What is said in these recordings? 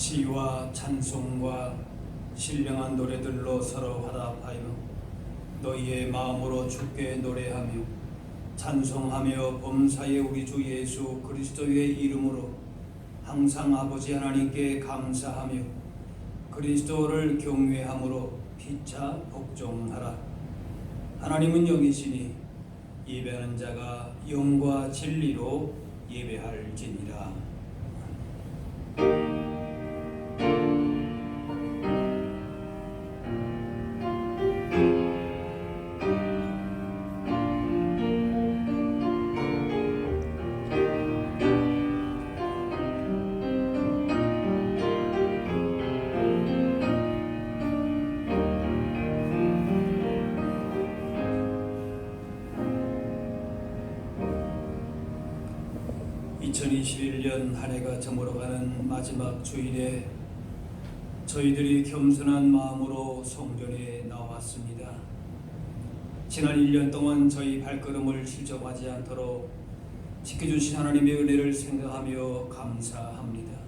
시와 찬송과 신령한 노래들로 서로 화답하여 너희의 마음으로 주께 노래하며 찬송하며 범사의 우리 주 예수 그리스도의 이름으로 항상 아버지 하나님께 감사하며 그리스도를 경외함으로 피차 복종하라. 하나님은 영이시니 예배하는 자가 영과 진리로 예배할지니라. 2021년 한 해가 저물어가는 마지막 주일에 저희들이 겸손한 마음으로 성전에 나왔습니다. 지난 1년 동안 저희 발걸음을 실족하지 않도록 지켜주신 하나님의 은혜를 생각하며 감사합니다.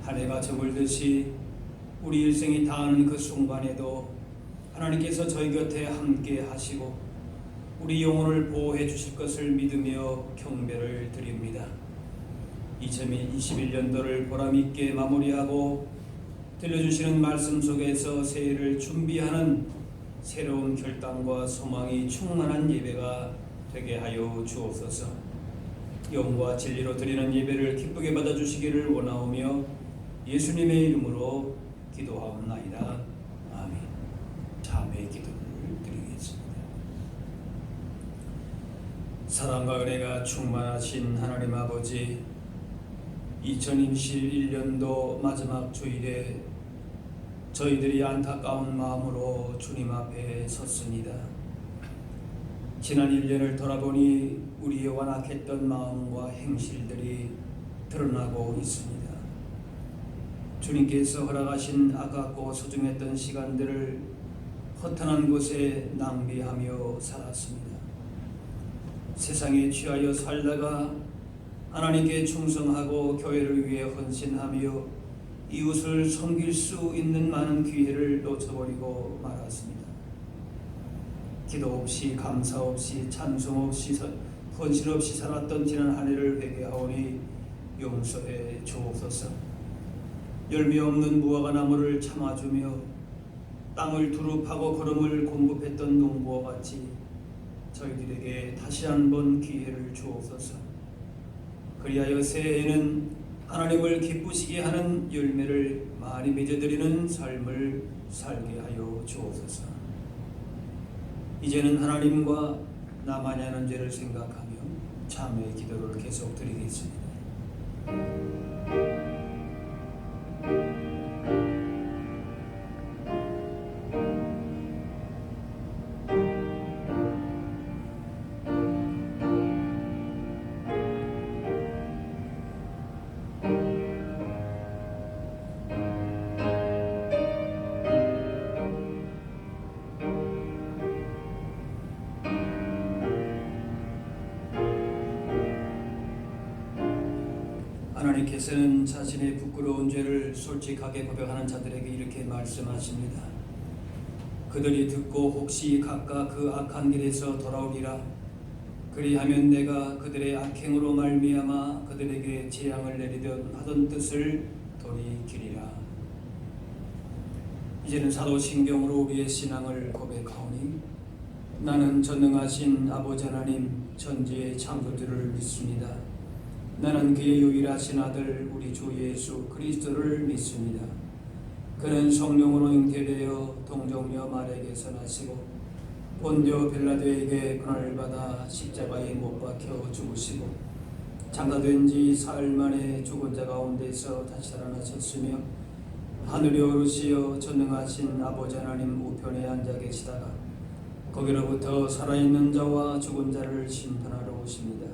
한 해가 저물듯이 우리 일생이 다하는 그 순간에도 하나님께서 저희 곁에 함께 하시고 우리 영혼을 보호해 주실 것을 믿으며 경배를 드립니다. 2021년도를 보람있게 마무리하고 들려주시는 말씀 속에서 새해를 준비하는 새로운 결단과 소망이 충만한 예배가 되게 하여 주옵소서. 영과 진리로 드리는 예배를 기쁘게 받아주시기를 원하오며 예수님의 이름으로 기도하옵나이다. 아멘. 자매의 기도를 드리겠습니다. 사랑과 은혜가 충만하신 하나님 아버지, 2021년도 마지막 주일에 저희들이 안타까운 마음으로 주님 앞에 섰습니다. 지난 1년을 돌아보니 우리의 완악했던 마음과 행실들이 드러나고 있습니다. 주님께서 허락하신 아깝고 소중했던 시간들을 허탄한 곳에 낭비하며 살았습니다. 세상에 취하여 살다가 하나님께 충성하고 교회를 위해 헌신하며 이웃을 섬길 수 있는 많은 기회를 놓쳐버리고 말았습니다. 기도 없이 감사 없이 찬송 없이 헌신 없이 살았던 지난 한 해를 회개하오니 용서해 주옵소서. 열매 없는 무화과 나무를 참아주며 땅을 두릅하고 걸음을 공급했던 농부와 같이 저희들에게 다시 한번 기회를 주옵소서. 그리하여 새해에는 하나님을 기쁘시게 하는 열매를 많이 맺어드리는 삶을 살게 하여 주옵소서. 이제는 하나님과 나만이 하는 죄를 생각하며 참회의 기도를 계속 드리겠습니다. 하나님께서는 자신의 부끄러운 죄를 솔직하게 고백하는 자들에게 이렇게 말씀하십니다. 그들이 듣고 혹시 각각 그 악한 길에서 돌아오리라. 그리하면 내가 그들의 악행으로 말미암아 그들에게 재앙을 내리던 하던 뜻을 돌이키리라. 이제는 사도신경으로 우리의 신앙을 고백하오니 나는 전능하신 아버지 하나님 천지의 창조주를 믿습니다. 나는 그의 유일하신 아들 우리 주 예수 그리스도를 믿습니다. 그는 성령으로 잉태되어 동정녀 마리아에게서 나시고 본디오 빌라도에게 고난을 받아 십자가에 못 박혀 죽으시고 장사된 지 사흘 만에 죽은 자 가운데서 다시 살아나셨으며 하늘에 오르시어 전능하신 아버지 하나님 우편에 앉아 계시다가 거기로부터 살아있는 자와 죽은 자를 심판하러 오십니다.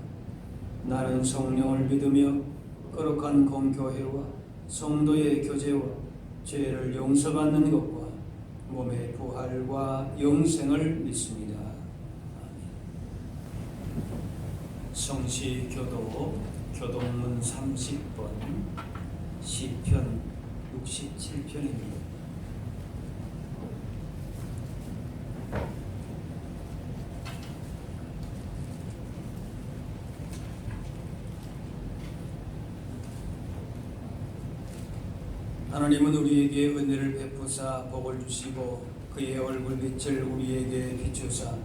나는 성령을 믿으며 거룩한 공교회와 성도의 교제와 죄를 용서받는 것과 몸의 부활과 영생을 믿습니다. 아멘. 성시교도 교동문 30번 시편 67편입니다. 하나님은 우리에게 은혜를 베푸사 복을 주시고 그의 얼굴빛을 우리에게 비추사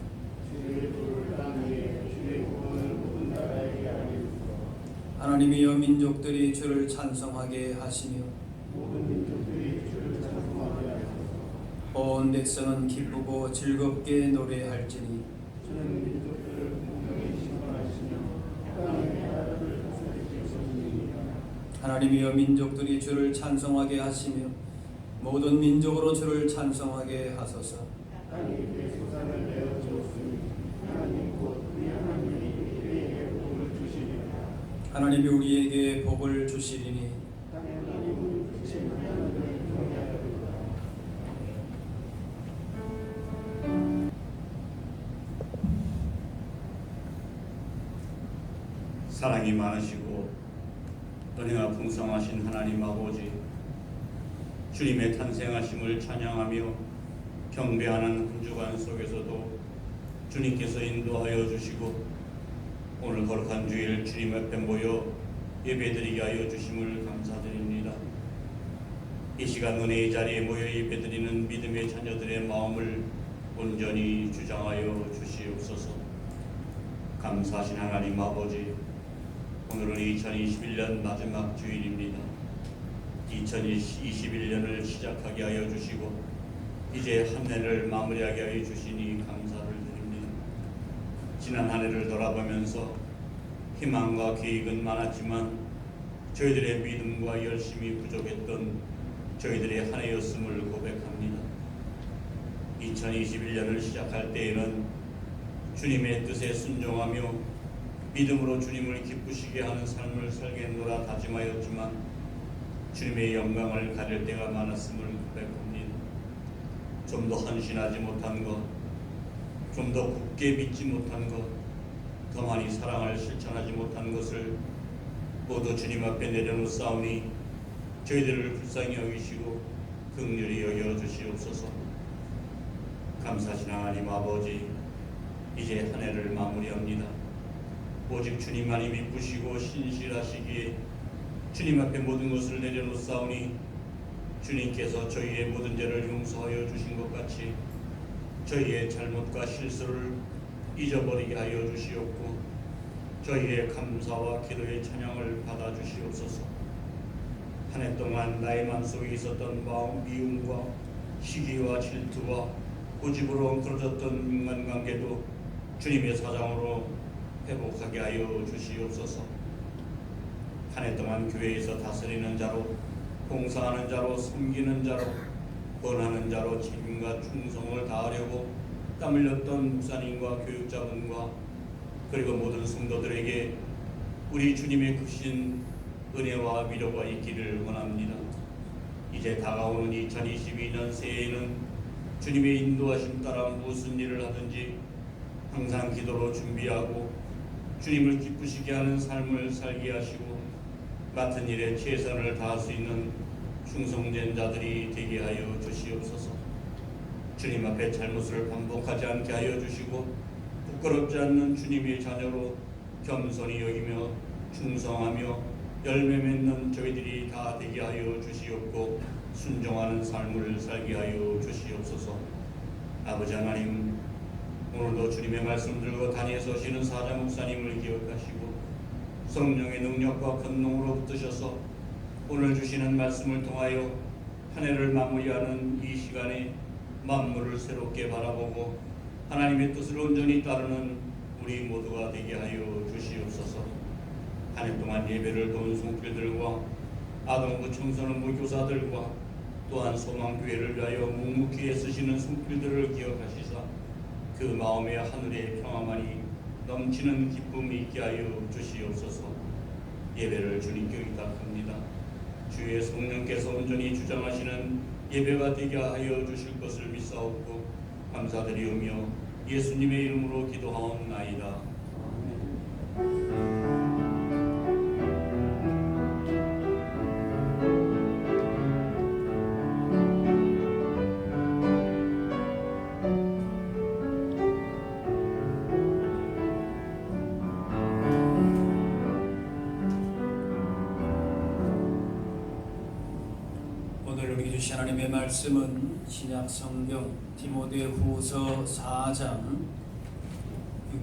하나님이여 민족들이 주를 찬송하게 하시며 온 백성은 기쁘고 즐겁게 노래할지니 하나님이여 민족들이 주를 찬송하게 하시며 모든 민족으로 주를 찬송하게 하소서. 하나님이 우리에게 복을 주시리니 사랑이 많으시고 은혜가 풍성하신 하나님 아버지, 주님의 탄생하심을 찬양하며 경배하는 한 주간 속에서도 주님께서 인도하여 주시고 오늘 거룩한 주일 주님 앞에 모여 예배드리게 하여 주심을 감사드립니다. 이 시간 은혜의 자리에 모여 예배드리는 믿음의 자녀들의 마음을 온전히 주장하여 주시옵소서. 감사하신 하나님 아버지, 오늘은 2021년 마지막 주일입니다. 2021년을 시작하게 하여 주시고 이제 한 해를 마무리하게 하여 주시니 감사를 드립니다. 지난 한 해를 돌아보면서 희망과 계획은 많았지만 저희들의 믿음과 열심이 부족했던 저희들의 한 해였음을 고백합니다. 2021년을 시작할 때에는 주님의 뜻에 순종하며 믿음으로 주님을 기쁘시게 하는 삶을 살겠노라 다짐하였지만 주님의 영광을 가릴 때가 많았음을 고백합니다. 좀 더 헌신하지 못한 것, 좀 더 굳게 믿지 못한 것, 더 많이 사랑을 실천하지 못한 것을 모두 주님 앞에 내려놓사오니 저희들을 불쌍히 여기시고 긍휼히 여겨 주시옵소서. 감사하신 하나님 아버지, 이제 한 해를 마무리합니다. 오직 주님만이 믿으시고 신실하시기에 주님 앞에 모든 것을 내려놓사오니 주님께서 저희의 모든 죄를 용서하여 주신 것 같이 저희의 잘못과 실수를 잊어버리게 하여 주시옵고 저희의 감사와 기도의 찬양을 받아 주시옵소서. 한 해 동안 나의 마음속에 있었던 마음 미움과 시기와 질투와 고집으로 엉클어졌던 인간관계도 주님의 사장으로 회복하게 하여 주시옵소서. 한 해 동안 교회에서 다스리는 자로, 봉사하는 자로, 섬기는 자로, 권하는 자로 책임과 충성을 다하려고 땀 흘렸던 목사님과 교육자분과 그리고 모든 성도들에게 우리 주님의 크신 은혜와 위로가 있기를 원합니다. 이제 다가오는 2022년 새해에는 주님의 인도하심 따라 무슨 일을 하든지 항상 기도로 준비하고 주님을 기쁘시게 하는 삶을 살게 하시고 맡은 일에 최선을 다할 수 있는 충성된 자들이 되게 하여 주시옵소서. 주님 앞에 잘못을 반복하지 않게 하여 주시고 부끄럽지 않는 주님의 자녀로 겸손히 여기며 충성하며 열매 맺는 저희들이 다 되게 하여 주시옵고 순종하는 삶을 살게 하여 주시옵소서. 아버지 하나님, 오늘도 주님의 말씀 들고 단위에서 쉬는 사자 목사님을 기억하시고 성령의 능력과 권능으로 붙드셔서 오늘 주시는 말씀을 통하여 한 해를 마무리하는 이 시간에 만물을 새롭게 바라보고 하나님의 뜻을 온전히 따르는 우리 모두가 되게 하여 주시옵소서. 한 해 동안 예배를 도운 손길들과 아동부 청소년부 교사들과 또한 소망교회를 위하여 묵묵히 애쓰시는 손길들을 기억하시사 그 마음에 하늘의 평화만이 넘치는 기쁨이 있게 하여 주시옵소서. 예배를 주님께 의탁합니다. 주의 성령께서 온전히 주장하시는 예배가 되게 하여 주실 것을 믿사옵고 감사드리오며 예수님의 이름으로 기도하옵나이다. 오늘 우리 주신 하나님의 말씀은 신약 성경 디모데후서 4장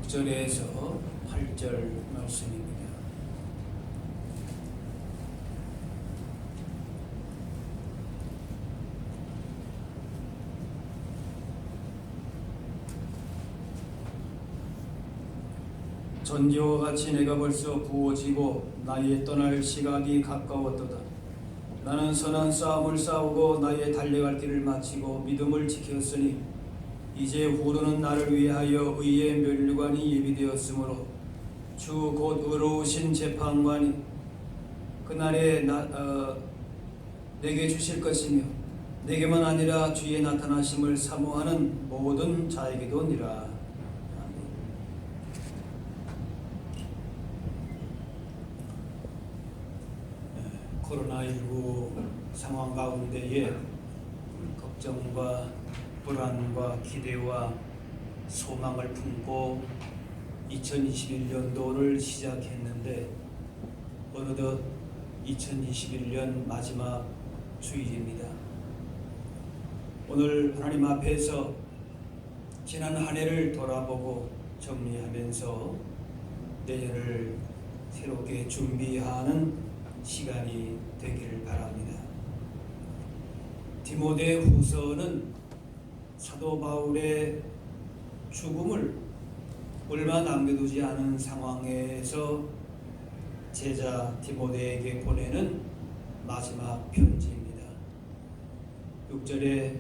6절에서 8절 말씀입니다. 전지와 같이 내가 벌써 부어지고 나의 떠날 시각이 가까웠도다. 나는 선한 싸움을 싸우고 나의 달려갈 길을 마치고 믿음을 지켰으니 이제 후로는 나를 위하여 의의 면류관이 예비되었으므로 주 곧 의로우신 재판관이 그날에 내게 주실 것이며 내게만 아니라 주의 나타나심을 사모하는 모든 자에게도니라. 코로나19 상황 가운데에 걱정과 불안과 기대와 소망을 품고 2021년도를 시작했는데 어느덧 2021년 마지막 주일입니다. 오늘 하나님 앞에서 지난 한 해를 돌아보고 정리하면서 내년을 새롭게 준비하는 시간이 되기를 바랍니다. 디모데후서는 사도 바울의 죽음을 얼마 남겨두지 않은 상황에서 제자 디모데에게 보내는 마지막 편지입니다. 6절에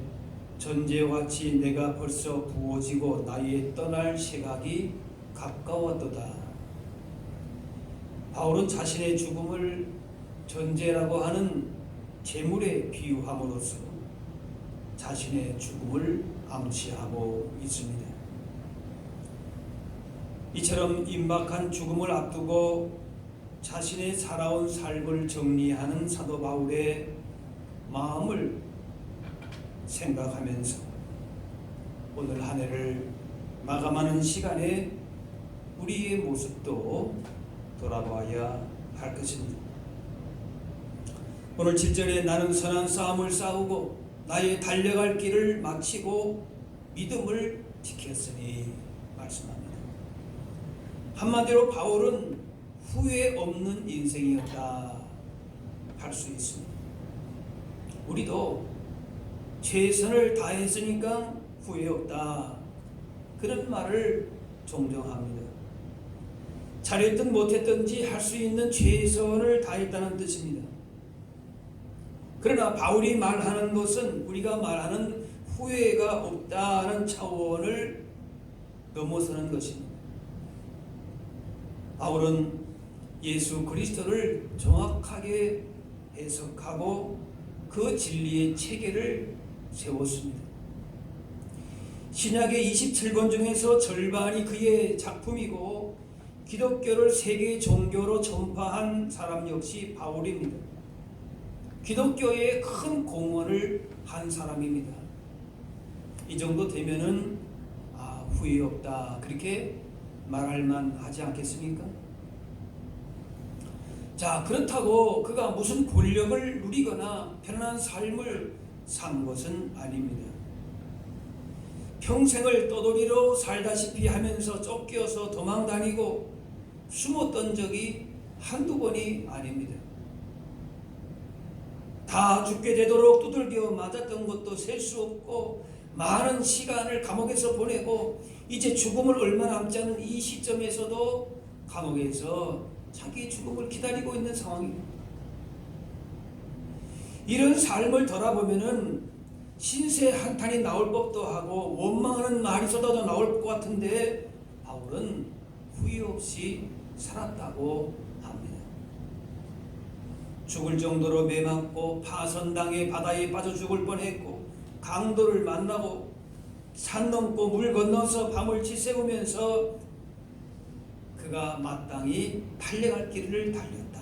전제와 같이 내가 벌써 부어지고 나의 떠날 시각이 가까웠도다. 바울은 자신의 죽음을 전제라고 하는 재물에 비유함으로써 자신의 죽음을 암시하고 있습니다. 이처럼 임박한 죽음을 앞두고 자신의 살아온 삶을 정리하는 사도 바울의 마음을 생각하면서 오늘 한 해를 마감하는 시간에 우리의 모습도 돌아봐야 할 것입니다. 오늘 7절에 나는 선한 싸움을 싸우고 나의 달려갈 길을 마치고 믿음을 지켰으니 말씀합니다. 한마디로 바울은 후회 없는 인생이었다 할 수 있습니다. 우리도 최선을 다했으니까 후회 없다 그런 말을 종종 합니다. 잘했든 못했든지 할 수 있는 최선을 다했다는 뜻입니다. 그러나 바울이 말하는 것은 우리가 말하는 후회가 없다는 차원을 넘어서는 것입니다. 바울은 예수 그리스도를 정확하게 해석하고 그 진리의 체계를 세웠습니다. 신약의 27권 중에서 절반이 그의 작품이고 기독교를 세계 종교로 전파한 사람 역시 바울입니다. 기독교에 큰 공헌을 한 사람입니다. 이 정도 되면은 후회 없다 그렇게 말할 만하지 않겠습니까? 자, 그렇다고 그가 무슨 권력을 누리거나 편안한 삶을 산 것은 아닙니다. 평생을 떠돌이로 살다시피 하면서 쫓겨서 도망다니고 숨었던 적이 한두 번이 아닙니다. 다 죽게 되도록 두들겨 맞았던 것도 셀 수 없고 많은 시간을 감옥에서 보내고 이제 죽음을 얼마 남지 않은 이 시점에서도 감옥에서 자기 죽음을 기다리고 있는 상황입니다. 이런 삶을 돌아보면은 신세 한탄이 나올 법도 하고 원망하는 말이 쏟아져 나올 것 같은데 바울은 후회 없이 살았다고 합니다. 죽을 정도로 매맞고 파선당해 바다에 빠져 죽을 뻔했고 강도를 만나고 산 넘고 물 건너서 밤을 지새우면서 그가 마땅히 달려갈 길을 달렸다.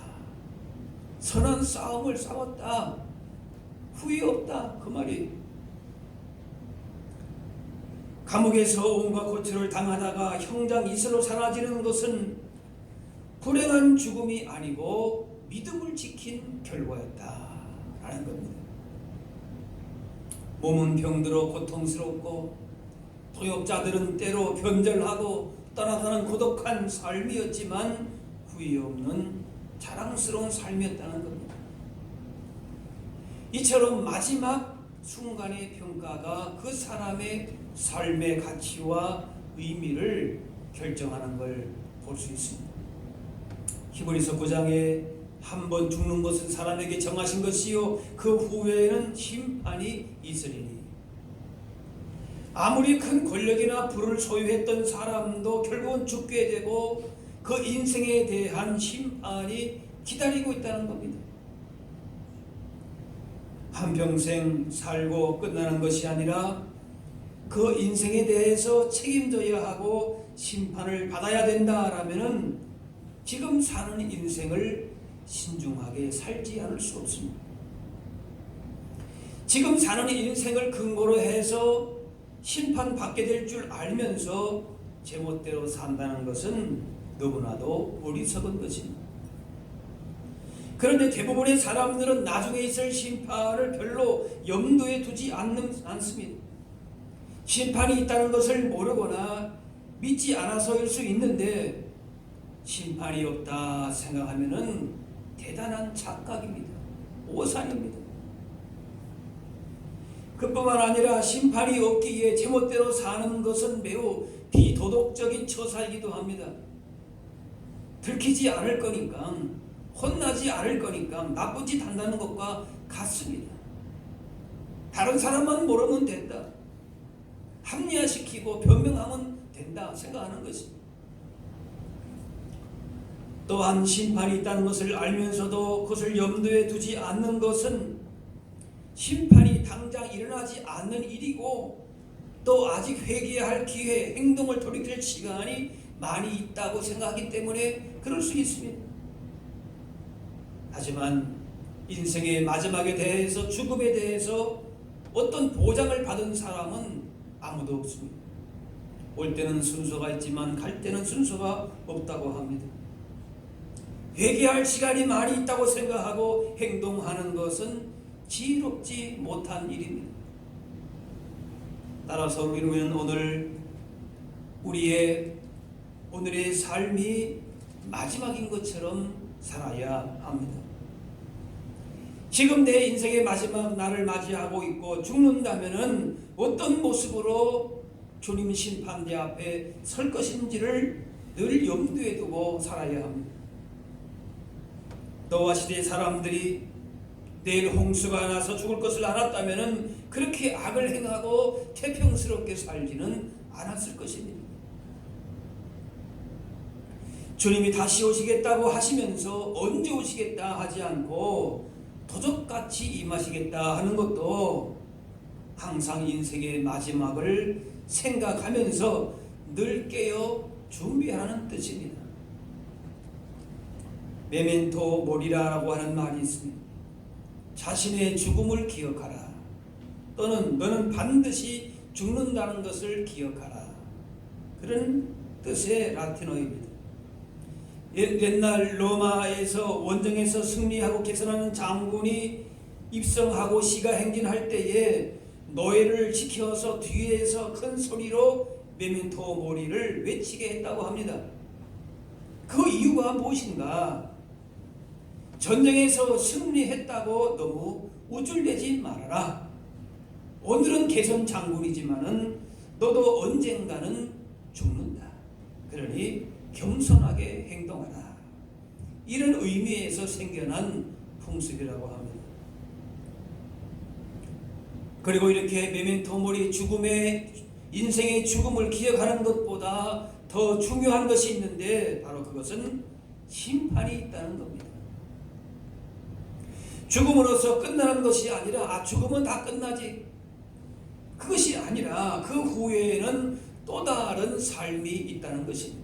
선한 싸움을 싸웠다. 후회 없다. 그 말이. 감옥에서 온갖 고초를 당하다가 형장 이슬로 사라지는 것은 불행한 죽음이 아니고 믿음을 지킨 결과였다라는 겁니다. 몸은 병들어 고통스럽고 도역자들은 때로 변절하고 떠나가는 고독한 삶이었지만 후회 없는 자랑스러운 삶이었다는 겁니다. 이처럼 마지막 순간의 평가가 그 사람의 삶의 가치와 의미를 결정하는 걸 볼 수 있습니다. 히브리서 9장에 한 번 죽는 것은 사람에게 정하신 것이요 그 후에는 심판이 있으리니 아무리 큰 권력이나 부를 소유했던 사람도 결국은 죽게 되고 그 인생에 대한 심판이 기다리고 있다는 겁니다. 한평생 살고 끝나는 것이 아니라 그 인생에 대해서 책임져야 하고 심판을 받아야 된다라면은 지금 사는 인생을 신중하게 살지 않을 수 없습니다. 지금 사는 인생을 근거로 해서 심판받게 될 줄 알면서 제멋대로 산다는 것은 너무나도 어리석은 것입니다. 그런데 대부분의 사람들은 나중에 있을 심판을 별로 염두에 두지 않습니다. 심판이 있다는 것을 모르거나 믿지 않아서일 수 있는데 심판이 없다 생각하면은 대단한 착각입니다. 오산입니다. 그뿐만 아니라 심판이 없기에 제멋대로 사는 것은 매우 비도덕적인 처사이기도 합니다. 들키지 않을 거니까, 혼나지 않을 거니까 나쁜 짓 한다는 것과 같습니다. 다른 사람만 모르면 된다. 합리화시키고 변명하면 된다 생각하는 것입니다. 또한 심판이 있다는 것을 알면서도 그것을 염두에 두지 않는 것은 심판이 당장 일어나지 않는 일이고 또 아직 회개해야 할 기회, 행동을 돌이킬 시간이 많이 있다고 생각하기 때문에 그럴 수 있습니다. 하지만 인생의 마지막에 대해서, 죽음에 대해서 어떤 보장을 받은 사람은 아무도 없습니다. 올 때는 순서가 있지만 갈 때는 순서가 없다고 합니다. 회개할 시간이 많이 있다고 생각하고 행동하는 것은 지혜롭지 못한 일입니다. 따라서 우리는 오늘의 삶이 마지막인 것처럼 살아야 합니다. 지금 내 인생의 마지막 날을 맞이하고 있고 죽는다면은 어떤 모습으로 주님 심판대 앞에 설 것인지를 늘 염두에 두고 살아야 합니다. 노아 시대 사람들이 내일 홍수가 나서 죽을 것을 알았다면은 그렇게 악을 행하고 태평스럽게 살지는 않았을 것입니다. 주님이 다시 오시겠다고 하시면서 언제 오시겠다 하지 않고 도적같이 임하시겠다 하는 것도 항상 인생의 마지막을 생각하면서 늘 깨어 준비하라는 뜻입니다. 메멘토 모리라라고 하는 말이 있습니다. 자신의 죽음을 기억하라. 또는 너는 반드시 죽는다는 것을 기억하라. 그런 뜻의 라틴어입니다. 옛날 로마에서 원정에서 승리하고 개선하는 장군이 입성하고 시가 행진할 때에 노예를 지켜서 뒤에서 큰 소리로 메멘토 모리를 외치게 했다고 합니다. 그 이유가 무엇인가? 전쟁에서 승리했다고 너무 우쭐대지 말아라. 오늘은 개선 장군이지만은 너도 언젠가는 죽는다. 그러니 겸손하게 행동하라. 이런 의미에서 생겨난 풍습이라고 합니다. 그리고 이렇게 메멘토 모리, 인생의 죽음을 기억하는 것보다 더 중요한 것이 있는데 바로 그것은 심판이 있다는 겁니다. 죽음으로서 끝나는 것이 아니라 죽으면 다 끝나지, 그것이 아니라 그 후에는 또 다른 삶이 있다는 것입니다.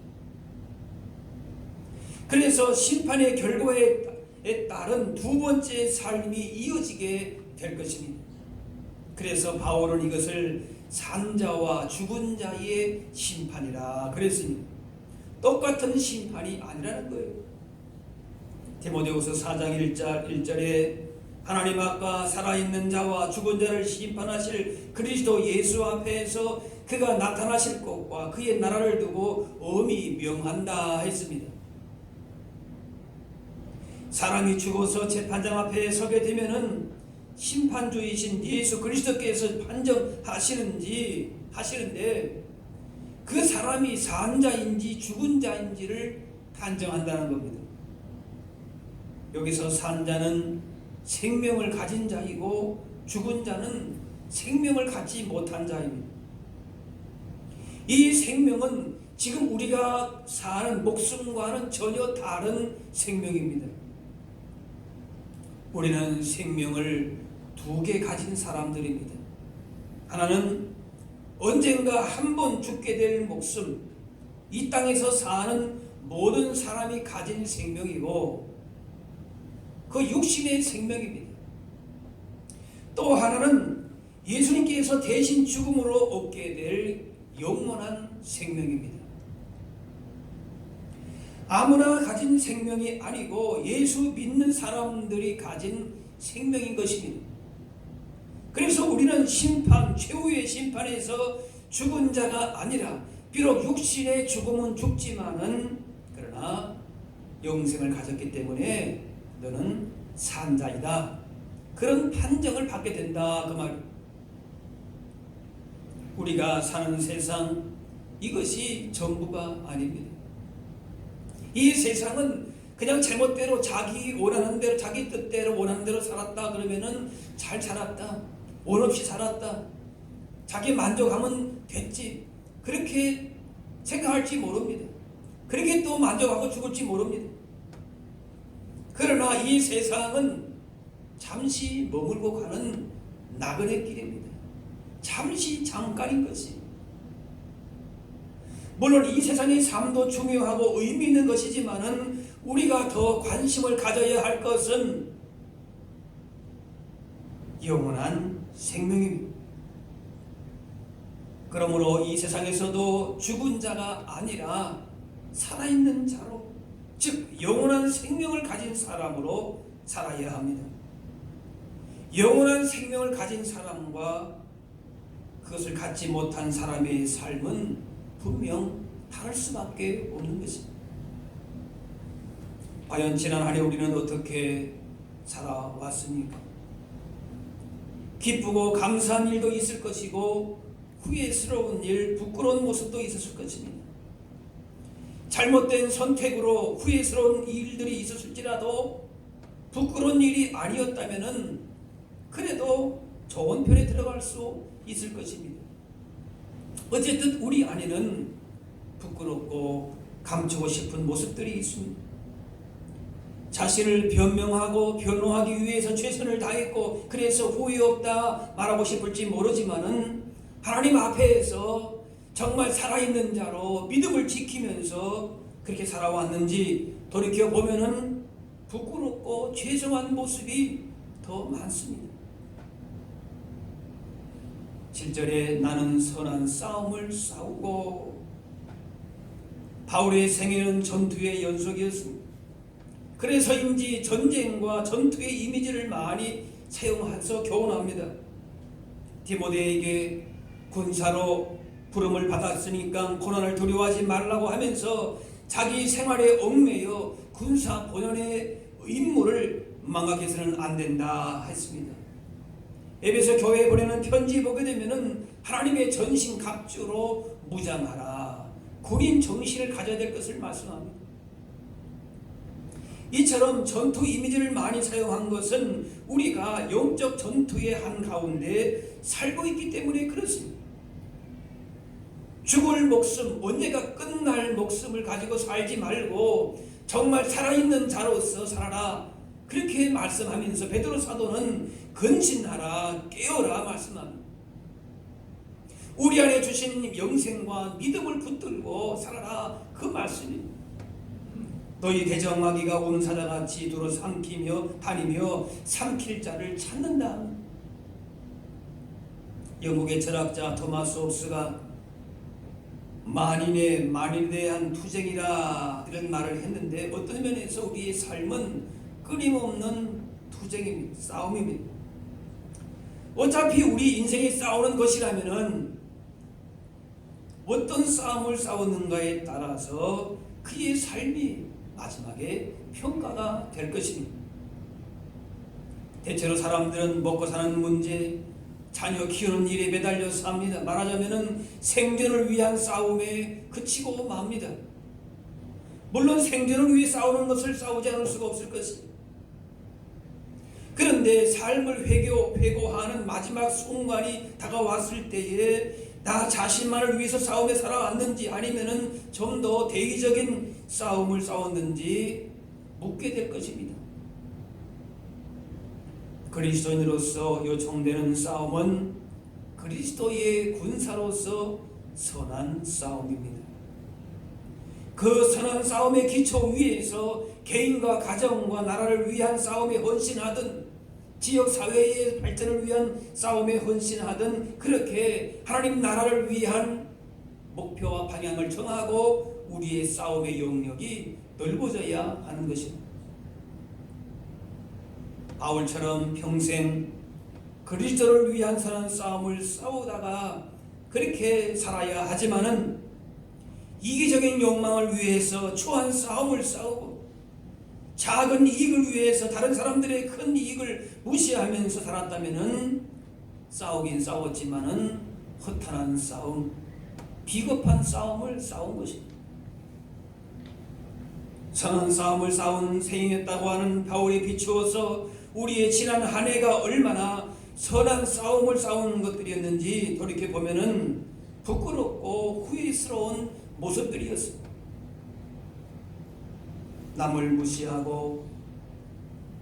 그래서 심판의 결과에 따른 두 번째 삶이 이어지게 될 것입니다. 그래서 바울은 이것을 산자와 죽은 자의 심판이라 그랬습니다. 똑같은 심판이 아니라는 거예요. 디모데후서 4장 1절에 하나님 앞과 살아있는 자와 죽은 자를 심판하실 그리스도 예수 앞에서 그가 나타나실 것과 그의 나라를 두고 엄히 명한다 했습니다. 사람이 죽어서 재판장 앞에 서게 되면은 심판주이신 예수 그리스도께서 판정하시는데 그 사람이 산 자인지 죽은 자인지를 판정한다는 겁니다. 여기서 산 자는 생명을 가진 자이고 죽은 자는 생명을 갖지 못한 자입니다. 이 생명은 지금 우리가 사는 목숨과는 전혀 다른 생명입니다. 우리는 생명을 두 개 가진 사람들입니다. 하나는 언젠가 한 번 죽게 될 목숨, 이 땅에서 사는 모든 사람이 가진 생명이고 그 육신의 생명입니다. 또 하나는 예수님께서 대신 죽음으로 얻게 될 영원한 생명입니다. 아무나 가진 생명이 아니고 예수 믿는 사람들이 가진 생명인 것입니다. 그래서 우리는 심판, 최후의 심판에서 죽은 자가 아니라 비록 육신의 죽음은 죽지만은 그러나 영생을 가졌기 때문에 너는 산 자이다. 그런 판정을 받게 된다 그 말이에요. 우리가 사는 세상 이것이 전부가 아닙니다. 이 세상은 그냥 제멋대로 자기 원하는 대로 자기 뜻대로 원하는 대로 살았다 그러면은 잘 살았다, 원 없이 살았다, 자기 만족하면 됐지, 그렇게 생각할지 모릅니다. 그렇게 또 만족하고 죽을지 모릅니다. 그러나 이 세상은 잠시 머물고 가는 나그네 길입니다. 잠시 잠깐인 것이. 물론 이 세상의 삶도 중요하고 의미 있는 것이지만은 우리가 더 관심을 가져야 할 것은 영원한 생명입니다. 그러므로 이 세상에서도 죽은 자가 아니라 살아있는 자로, 즉 영원한 생명을 가진 사람으로 살아야 합니다. 영원한 생명을 가진 사람과 그것을 갖지 못한 사람의 삶은 분명 다를 수밖에 없는 것입니다. 과연 지난 한 해 우리는 어떻게 살아왔습니까? 기쁘고 감사한 일도 있을 것이고 후회스러운 일, 부끄러운 모습도 있었을 것입니다. 잘못된 선택으로 후회스러운 일들이 있었을지라도 부끄러운 일이 아니었다면은 그래도 좋은 편에 들어갈 수 있을 것입니다. 어쨌든 우리 안에는 부끄럽고 감추고 싶은 모습들이 있습니다. 자신을 변명하고 변호하기 위해서 최선을 다했고 그래서 후회 없다 말하고 싶을지 모르지만은 하나님 앞에서 정말 살아있는 자로 믿음을 지키면서 그렇게 살아왔는지 돌이켜보면은 부끄럽고 죄송한 모습이 더 많습니다. 7절에 나는 선한 싸움을 싸우고 바울의 생애는 전투의 연속이었습니다. 그래서인지 전쟁과 전투의 이미지를 많이 사용해서 교훈합니다. 디모데에게 군사로 부름을 받았으니까 고난을 두려워하지 말라고 하면서 자기 생활에 얽매여 군사 본연의 임무를 망각해서는 안 된다 했습니다. 에베소 교회에 보내는 편지 보게 되면은 하나님의 전신 갑주로 무장하라, 군인 정신을 가져야 될 것을 말씀합니다. 이처럼 전투 이미지를 많이 사용한 것은 우리가 영적 전투의 한가운데 살고 있기 때문에 그렇습니다. 죽을 목숨, 언제가 끝날 목숨을 가지고 살지 말고 정말 살아있는 자로서 살아라, 그렇게 말씀하면서 베드로 사도는 근신하라, 깨어라 말씀합니다. 우리 안에 주신 영생과 믿음을 붙들고 살아라, 그 말씀입니다. 너희 대적마귀가 온 사자같이 두루 삼키며 다니며 삼킬 자를 찾는다. 영국의 철학자 토마스 홉스가 만인에 대한 투쟁이라 이런 말을 했는데, 어떤 면에서 우리의 삶은 끊임없는 투쟁입니다. 싸움입니다. 어차피 우리 인생이 싸우는 것이라면은 어떤 싸움을 싸우는가에 따라서 그의 삶이 마지막에 평가가 될 것입니다. 대체로 사람들은 먹고 사는 문제, 자녀 키우는 일에 매달려 삽니다. 말하자면은 생존을 위한 싸움에 그치고 맙니다. 물론 생존을 위해 싸우는 것을 싸우지 않을 수가 없을 것입니다. 그런데 삶을 회고하는 마지막 순간이 다가왔을 때에 나 자신만을 위해서 싸움에 살아왔는지 아니면은 좀 더 대의적인 싸움을 싸웠는지 묻게 될 것입니다. 그리스도인으로서 요청되는 싸움은 그리스도의 군사로서 선한 싸움입니다. 그 선한 싸움의 기초 위에서 개인과 가정과 나라를 위한 싸움에 헌신하든 지역사회의 발전을 위한 싸움에 헌신하든 그렇게 하나님 나라를 위한 목표와 방향을 정하고 우리의 싸움의 영역이 넓어져야 하는 것입니다. 바울처럼 평생 그리스도를 위한 선한 싸움을 싸우다가 그렇게 살아야 하지만은 이기적인 욕망을 위해서 추한 싸움을 싸우고 작은 이익을 위해서 다른 사람들의 큰 이익을 무시하면서 살았다면은 싸우긴 싸웠지만은 허탄한 싸움, 비겁한 싸움을 싸운 것입니다. 선한 싸움을 싸운 생이었다고 하는 바울에 비추어서 우리의 지난 한 해가 얼마나 선한 싸움을 싸우는 것들이었는지 돌이켜보면은 부끄럽고 후회스러운 모습들이었습니다. 남을 무시하고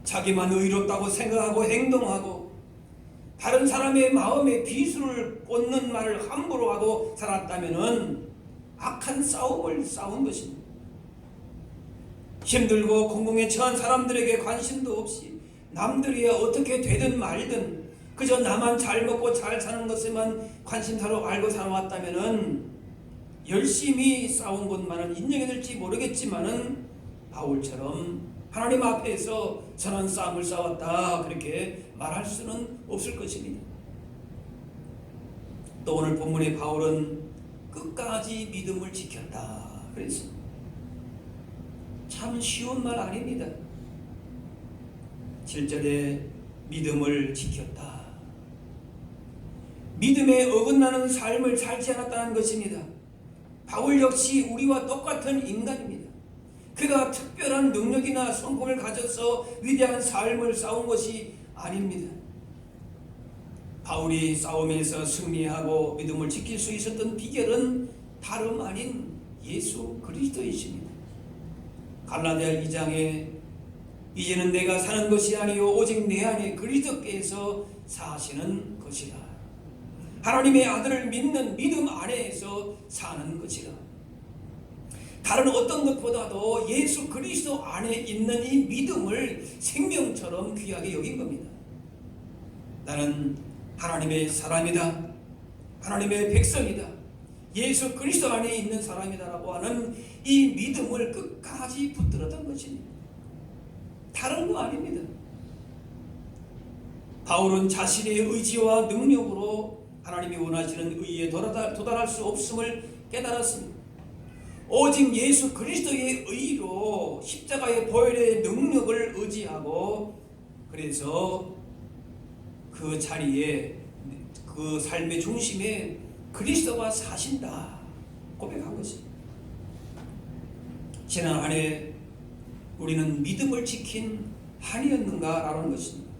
자기만 의롭다고 생각하고 행동하고 다른 사람의 마음에 비수를 꽂는 말을 함부로 하고 살았다면은 악한 싸움을 싸운 것입니다. 힘들고 공공에 처한 사람들에게 관심도 없이 남들이 어떻게 되든 말든 그저 나만 잘 먹고 잘 사는 것에만 관심사로 알고 살아왔다면은 열심히 싸운 것만은 인정해줄지 모르겠지만은 바울처럼 하나님 앞에서 선한 싸움을 싸웠다 그렇게 말할 수는 없을 것입니다. 또 오늘 본문의 바울은 끝까지 믿음을 지켰다 그랬습니다. 참 쉬운 말 아닙니다. 7절에 믿음을 지켰다. 믿음에 어긋나는 삶을 살지 않았다는 것입니다. 바울 역시 우리와 똑같은 인간입니다. 그가 특별한 능력이나 성공을 가져서 위대한 삶을 싸운 것이 아닙니다. 바울이 싸움에서 승리하고 믿음을 지킬 수 있었던 비결은 다름 아닌 예수 그리스도이십니다. 갈라디아 2장에 이제는 내가 사는 것이 아니요 오직 내 안에 그리스도께서 사시는 것이라. 하나님의 아들을 믿는 믿음 안에서 사는 것이라. 다른 어떤 것보다도 예수 그리스도 안에 있는 이 믿음을 생명처럼 귀하게 여긴 겁니다. 나는 하나님의 사람이다. 하나님의 백성이다. 예수 그리스도 안에 있는 사람이다라고 하는 이 믿음을 끝까지 붙들었던 것입니다. 다른 거 아닙니다. 바울은 자신의 의지와 능력으로 하나님이 원하시는 의에 도달할 수 없음을 깨달았습니다. 오직 예수 그리스도의 의로 십자가의 보혈의 능력을 의지하고 그래서 그 자리에 그 삶의 중심에 그리스도가 사신다 고백한 것입니다. 지난 한 해 우리는 믿음을 지킨 한이었는가라는 것입니다.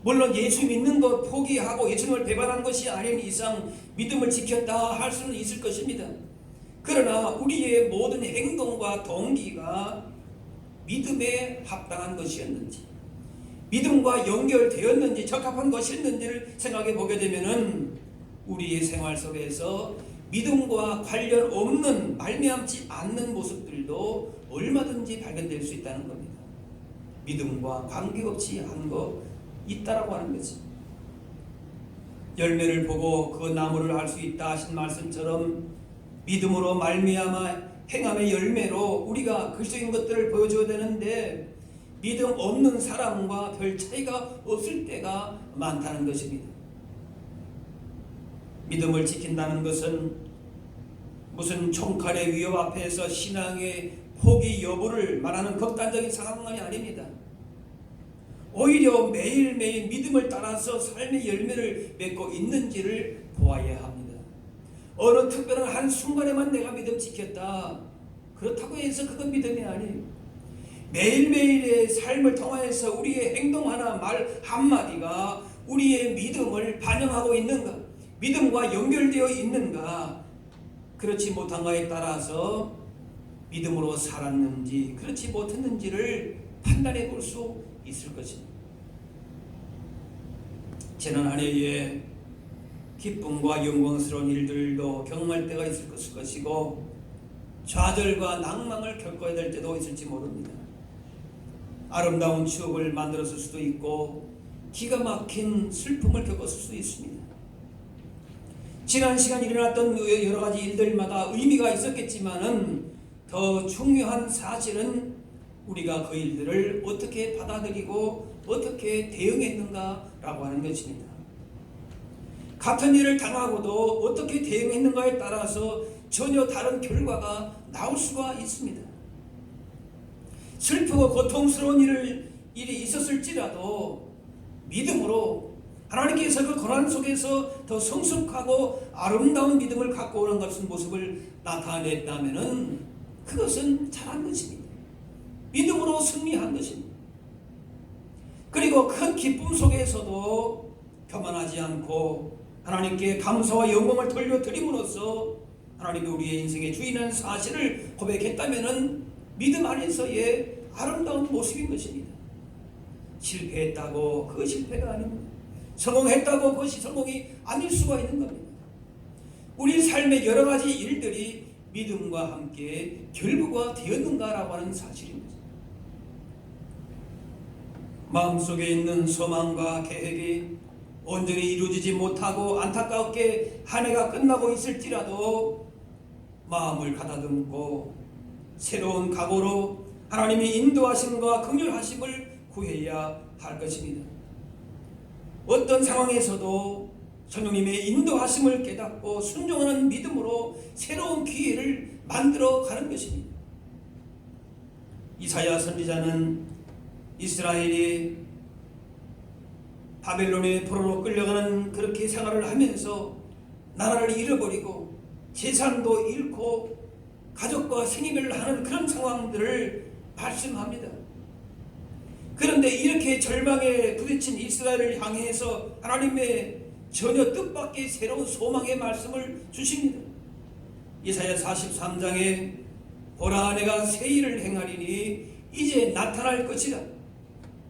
물론 예수 믿는 것 포기하고 예수님을 배반한 것이 아닌 이상 믿음을 지켰다 할 수는 있을 것입니다. 그러나 우리의 모든 행동과 동기가 믿음에 합당한 것이었는지, 믿음과 연결되었는지, 적합한 것이었는지를 생각해 보게 되면은 우리의 생활 속에서 믿음과 관련 없는 말미암지 않는 모습들도 얼마든지 발견될 수 있다는 겁니다. 믿음과 관계없이 한 거 있다라고 하는 거지. 열매를 보고 그 나무를 알 수 있다 하신 말씀처럼 믿음으로 말미암아 행함의 열매로 우리가 그리스도인 것들을 보여줘야 되는데 믿음 없는 사람과 별 차이가 없을 때가 많다는 것입니다. 믿음을 지킨다는 것은 무슨 총칼의 위협 앞에서 신앙의 포기 여부를 말하는 극단적인 상황이 아닙니다. 오히려 매일매일 믿음을 따라서 삶의 열매를 맺고 있는지를 보아야 합니다. 어느 특별한 한순간에만 내가 믿음 지켰다 그렇다고 해서 그건 믿음이 아니에요. 매일매일의 삶을 통하여서 우리의 행동 하나 말 한마디가 우리의 믿음을 반영하고 있는가, 믿음과 연결되어 있는가, 그렇지 못한가에 따라서 믿음으로 살았는지 그렇지 못했는지를 판단해 볼 수 있을 것입니다. 지난 한 해에 기쁨과 영광스러운 일들도 경험할 때가 있을 것이고 좌절과 낭망을 겪어야 될 때도 있을지 모릅니다. 아름다운 추억을 만들었을 수도 있고 기가 막힌 슬픔을 겪었을 수도 있습니다. 지난 시간 일어났던 여러 가지 일들마다 의미가 있었겠지만은 더 중요한 사실은 우리가 그 일들을 어떻게 받아들이고 어떻게 대응했는가라고 하는 것입니다. 같은 일을 당하고도 어떻게 대응했는가에 따라서 전혀 다른 결과가 나올 수가 있습니다. 슬프고 고통스러운 일이 있었을지라도 믿음으로 하나님께서 그 고난 속에서 더 성숙하고 아름다운 믿음을 갖고 오는 것은 모습을 나타냈다면은 그것은 잘한 것입니다. 믿음으로 승리한 것입니다. 그리고 큰 기쁨 속에서도 교만하지 않고 하나님께 감사와 영광을 돌려드림으로써 하나님이 우리의 인생의 주인한 사실을 고백했다면은 믿음 안에서의 아름다운 모습인 것입니다. 실패했다고 그것이 실패가 아닙니다. 성공했다고 그것이 성공이 아닐 수가 있는 겁니다. 우리 삶의 여러 가지 일들이 믿음과 함께 결부가 되었는가라고 하는 사실입니다. 마음속에 있는 소망과 계획이 온전히 이루어지지 못하고 안타깝게 한 해가 끝나고 있을지라도 마음을 가다듬고 새로운 각오로 하나님이 인도하심과 긍휼하심을 구해야 할 것입니다. 어떤 상황에서도 성령님의 인도하심을 깨닫고 순종하는 믿음으로 새로운 기회를 만들어 가는 것입니다. 이사야 선지자는 이스라엘이 바벨론의 포로로 끌려가는 그렇게 생활을 하면서 나라를 잃어버리고 재산도 잃고 가족과 생이별을 하는 그런 상황들을 말씀합니다. 그런데 이렇게 절망에 부딪힌 이스라엘을 향해서 하나님의 전혀 뜻밖의 새로운 소망의 말씀을 주십니다. 이사야 43장에 보라 내가 새 일을 행하리니 이제 나타날 것이라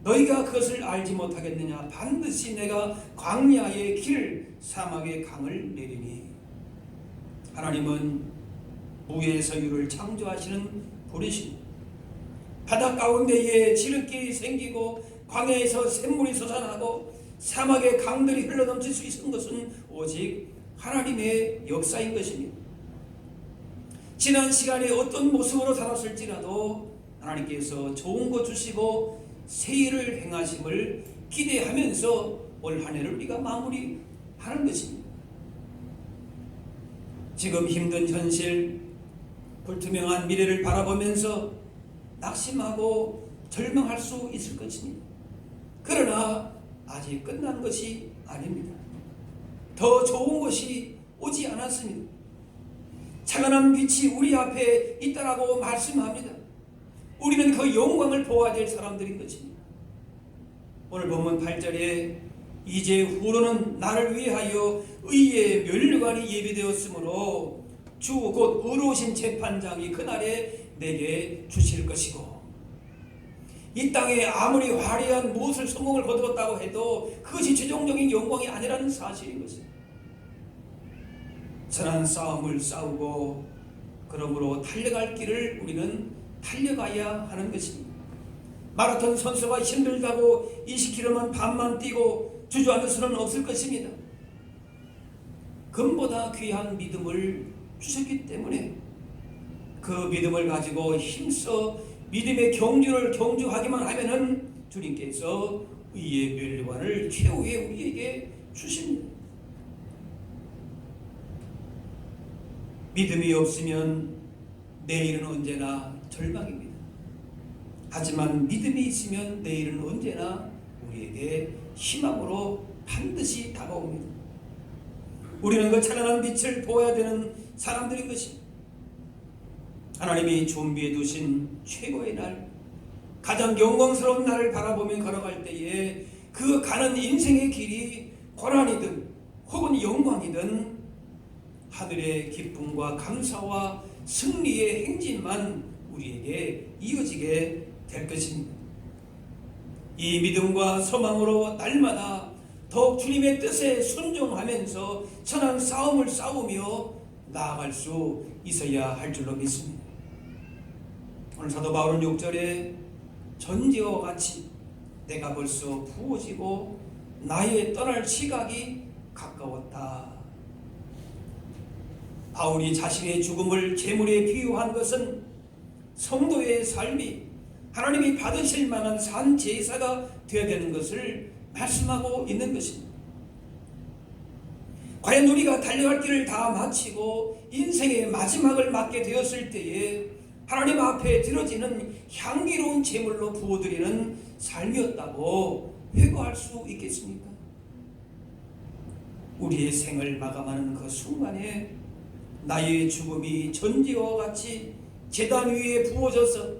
너희가 그것을 알지 못하겠느냐 반드시 내가 광야의 길 사막의 강을 내리니. 하나님은 무의 서유를 창조하시는 분이십니다. 바다 가운데에 지름길이 생기고 광야에서 샘물이 솟아나고 사막의 강들이 흘러넘칠 수 있는 것은 오직 하나님의 역사인 것입니다. 지난 시간에 어떤 모습으로 살았을지라도 하나님께서 좋은 것 주시고 새 일을 행하심을 기대하면서 올 한 해를 우리가 마무리하는 것입니다. 지금 힘든 현실, 불투명한 미래를 바라보면서 낙심하고 절망할 수 있을 것입니다. 그러나 아직 끝난 것이 아닙니다. 더 좋은 것이 오지 않았습니다. 찬란한 빛이 우리 앞에 있다라고 말씀합니다. 우리는 그 영광을 보아야 될 사람들인 것입니다. 오늘 본문 8절에 이제 후로는 나를 위하여 의의 면류관이 예비되었으므로 주 곧 의로우신 재판장이 그날에 내게 주실 것이고, 이 땅에 아무리 화려한 무엇을 성공을 거두었다고 해도 그것이 최종적인 영광이 아니라는 사실인 것입니다. 선한 싸움을 싸우고 그러므로 달려갈 길을 우리는 달려가야 하는 것입니다. 마라톤 선수가 힘들다고 20km만 반만 뛰고 주저앉을 수는 없을 것입니다. 금보다 귀한 믿음을 주셨기 때문에 그 믿음을 가지고 힘써 믿음의 경주를 경주하기만 하면은 주님께서 의의 면류관을 최후에 우리에게 주십니다. 믿음이 없으면 내일은 언제나 절망입니다. 하지만 믿음이 있으면 내일은 언제나 우리에게 희망으로 반드시 다가옵니다. 우리는 그 찬란한 빛을 보아야 되는 사람들인 것입니다. 하나님이 준비해 두신 최고의 날, 가장 영광스러운 날을 바라보며 걸어갈 때에 그 가는 인생의 길이 고난이든 혹은 영광이든 하늘의 기쁨과 감사와 승리의 행진만 우리에게 이어지게 될 것입니다. 이 믿음과 소망으로 날마다 더욱 주님의 뜻에 순종하면서 선한 싸움을 싸우며 나아갈 수 있어야 할 줄로 믿습니다. 오늘 사도 바울은 6절에 전지와 같이 내가 벌써 부어지고 나의 떠날 시각이 가까웠다. 바울이 자신의 죽음을 제물에 비유한 것은 성도의 삶이 하나님이 받으실 만한 산 제사가 되어야 되는 것을 말씀하고 있는 것입니다. 과연 우리가 달려갈 길을 다 마치고 인생의 마지막을 맞게 되었을 때에 하나님 앞에 드려지는 향기로운 제물로 부어드리는 삶이었다고 회고할 수 있겠습니까? 우리의 생을 마감하는 그 순간에 나의 죽음이 전지와 같이 제단 위에 부어져서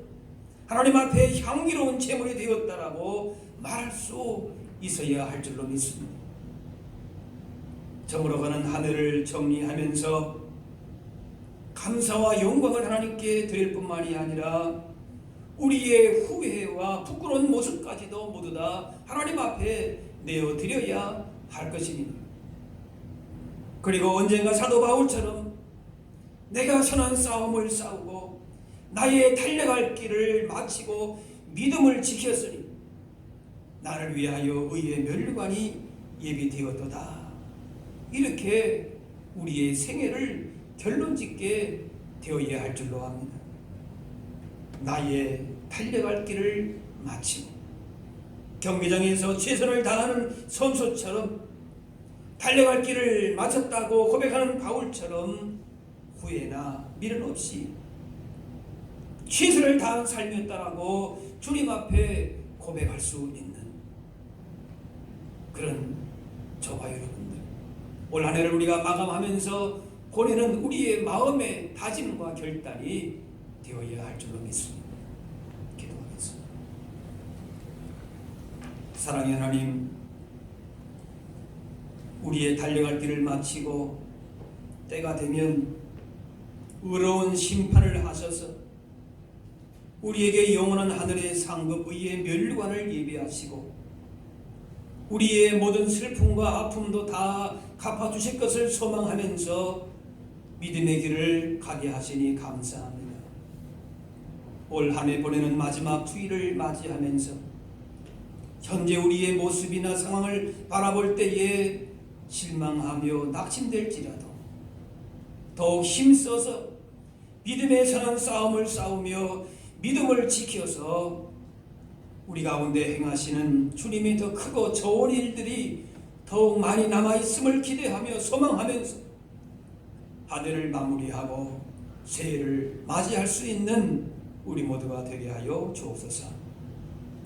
하나님 앞에 향기로운 제물이 되었다라고 말할 수 있어야 할 줄로 믿습니다. 저물어가는 하늘을 정리하면서 감사와 영광을 하나님께 드릴 뿐만이 아니라 우리의 후회와 부끄러운 모습까지도 모두 다 하나님 앞에 내어드려야 할 것입니다. 그리고 언젠가 사도 바울처럼 내가 선한 싸움을 싸우고 나의 달려갈 길을 마치고 믿음을 지켰으니 나를 위하여 의의 면류관이 예비되었도다. 이렇게 우리의 생애를 결론짓게 되어야 할 줄로 압니다. 나의 달려갈 길을 마치고 경기장에서 최선을 다하는 선수처럼 달려갈 길을 마쳤다고 고백하는 바울처럼 후회나 미련 없이 최선을 다한 삶이었다라고 주님 앞에 고백할 수 있는 그런 저와 여러분들, 올 한 해를 우리가 마감하면서 보내는 우리의 마음의 다짐과 결단이 되어야 할 줄로 믿습니다. 기도하겠습니다. 사랑의 하나님, 우리의 달려갈 길을 마치고 때가 되면 의로운 심판을 하셔서 우리에게 영원한 하늘의 상급 의의 면류관을 예비하시고 우리의 모든 슬픔과 아픔도 다 갚아주실 것을 소망하면서 믿음의 길을 가게 하시니 감사합니다. 올 한 해 보내는 마지막 주일을 맞이하면서 현재 우리의 모습이나 상황을 바라볼 때에 실망하며 낙심될지라도 더욱 힘써서 믿음에 서는 싸움을 싸우며 믿음을 지켜서 우리 가운데 행하시는 주님이 더 크고 좋은 일들이 더욱 많이 남아있음을 기대하며 소망하면서 한 해를 마무리하고 새해를 맞이할 수 있는 우리 모두가 되게 하여 주옵소서.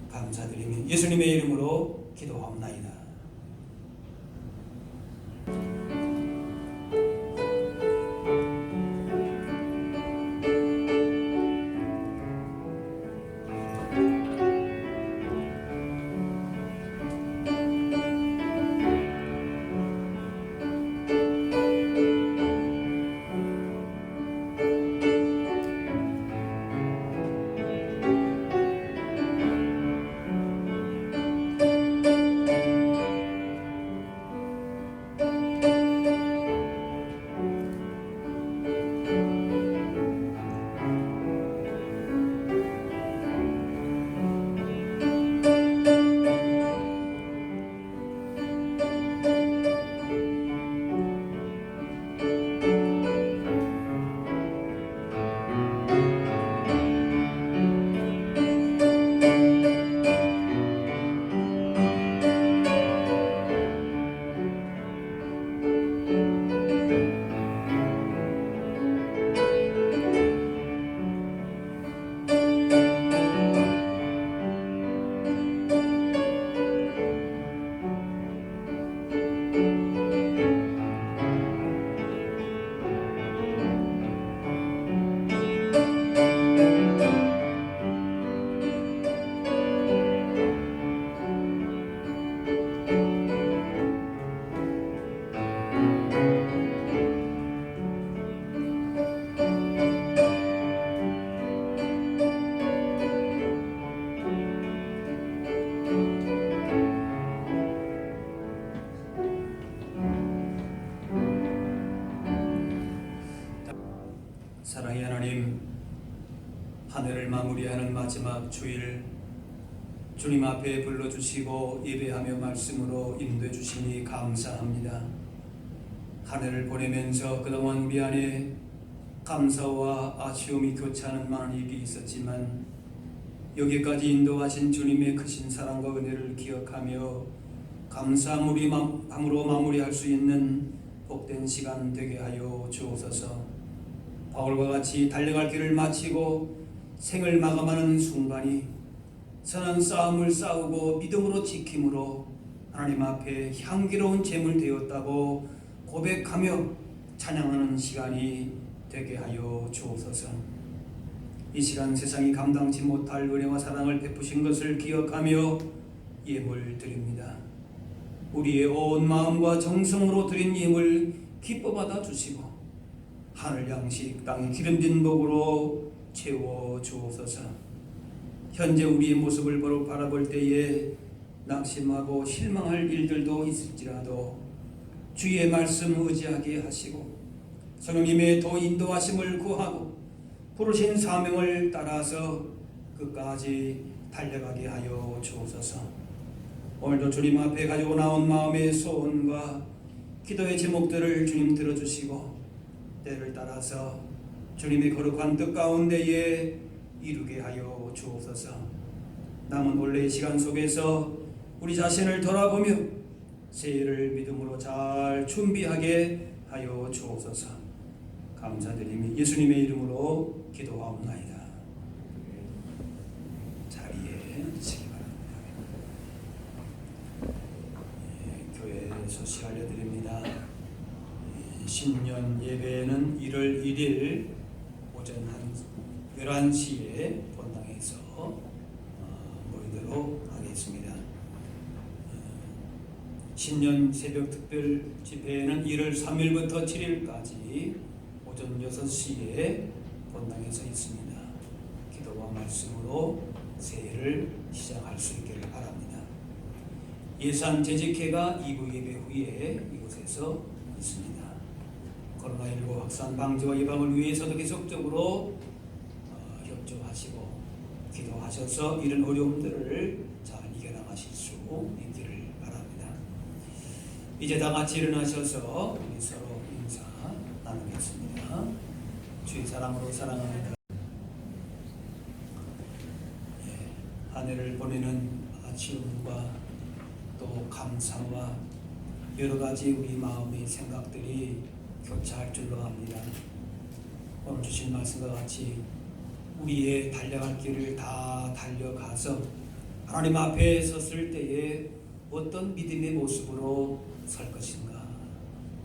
감사드리며 예수님의 이름으로 기도하옵나이다. 사랑의 하나님, 한 해를 마무리하는 마지막 주일 주님 앞에 불러주시고 예배하며 말씀으로 인도해 주시니 감사합니다. 한 해를 보내면서 그동안 우리 안에 감사와 아쉬움이 교차하는 많은 일이 있었지만 여기까지 인도하신 주님의 크신 사랑과 은혜를 기억하며 감사함으로 마무리할 수 있는 복된 시간 되게 하여 주옵소서. 바울과 같이 달려갈 길을 마치고 생을 마감하는 순간이 선한 싸움을 싸우고 믿음으로 지킴으로 하나님 앞에 향기로운 제물 되었다고 고백하며 찬양하는 시간이 되게 하여 주옵소서. 이 시간 세상이 감당치 못할 은혜와 사랑을 베푸신 것을 기억하며 예물 드립니다. 우리의 온 마음과 정성으로 드린 예물 기뻐 받아 주시고 하늘 양식 땅의 기름진 복으로 채워 주옵소서. 현재 우리의 모습을 바라볼 때에 낙심하고 실망할 일들도 있을지라도 주의 말씀 의지하게 하시고 성령님의 도 인도하심을 구하고 부르신 사명을 따라서 끝까지 달려가게 하여 주옵소서. 오늘도 주님 앞에 가지고 나온 마음의 소원과 기도의 제목들을 주님 들어주시고 때를 따라서 주님의 거룩한 뜻 가운데에 이루게 하여 주옵소서. 남은 올해의 시간 속에서 우리 자신을 돌아보며 새해를 믿음으로 잘 준비하게 하여 주옵소서. 감사드리며 예수님의 이름으로 기도하옵나이다. 자리에 앉으시기 바랍니다. 교회 소식 알려드립니다. 신년 예배는 1월 1일 오전 11시에 본당에서 모이도록 하겠습니다. 신년 새벽 특별 집회는 1월 3일부터 7일까지 오전 6시에 본당에서 있습니다. 기도와 말씀으로 새해를 시작할 수 있기를 바랍니다. 예산 재직회가 2부 예배 후에 이곳에서 있습니다. 코로나19 확산 방지와 예방을 위해서도 계속적으로 협조하시고 기도하셔서 이런 어려움들을 잘 이겨나가실 수 있기를 바랍니다. 이제 다 같이 일어나셔서 우리 서로 인사 나누겠습니다. 주의 사랑으로 사랑합니다. 한 해를 보내는 아쉬움과 또 감사와 여러 가지 우리 마음의 생각들이 교차할 줄로 압니다. 오늘 주신 말씀과 같이 우리의 달려갈 길을 다 달려가서 하나님 앞에 섰을 때에 어떤 믿음의 모습으로 설 것인가.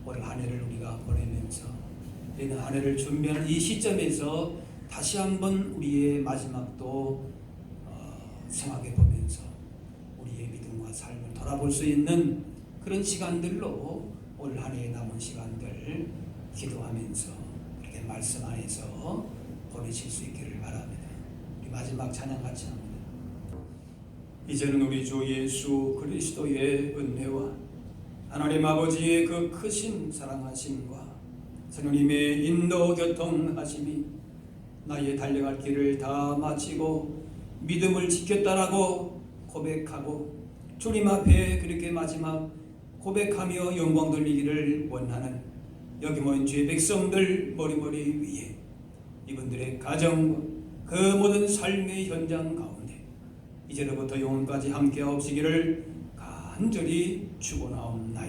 올 한 해를 우리가 보내면서 이런 한 해를 준비하는 이 시점에서 다시 한번 우리의 마지막도 생각해 보면서 우리의 믿음과 삶을 돌아볼 수 있는 그런 시간들로 올 한 해의 남은 시간들 기도하면서 그렇게 말씀 안에서 보내실 수 있기를 바랍니다. 우리 마지막 찬양 같이 합니다. 이제는 우리 주 예수 그리스도의 은혜와 하나님 아버지의 그 크신 사랑하심과 성령님의 인도 교통하심이 나의 달려갈 길을 다 마치고 믿음을 지켰다라고 고백하고 주님 앞에 그렇게 마지막 고백하며 영광 돌리기를 원하는 여기 모인 주의 백성들 머리머리 위에 이분들의 가정과 그 모든 삶의 현장 가운데 이제로부터 영원까지 함께 하옵시기를 간절히 축원하옵나이다.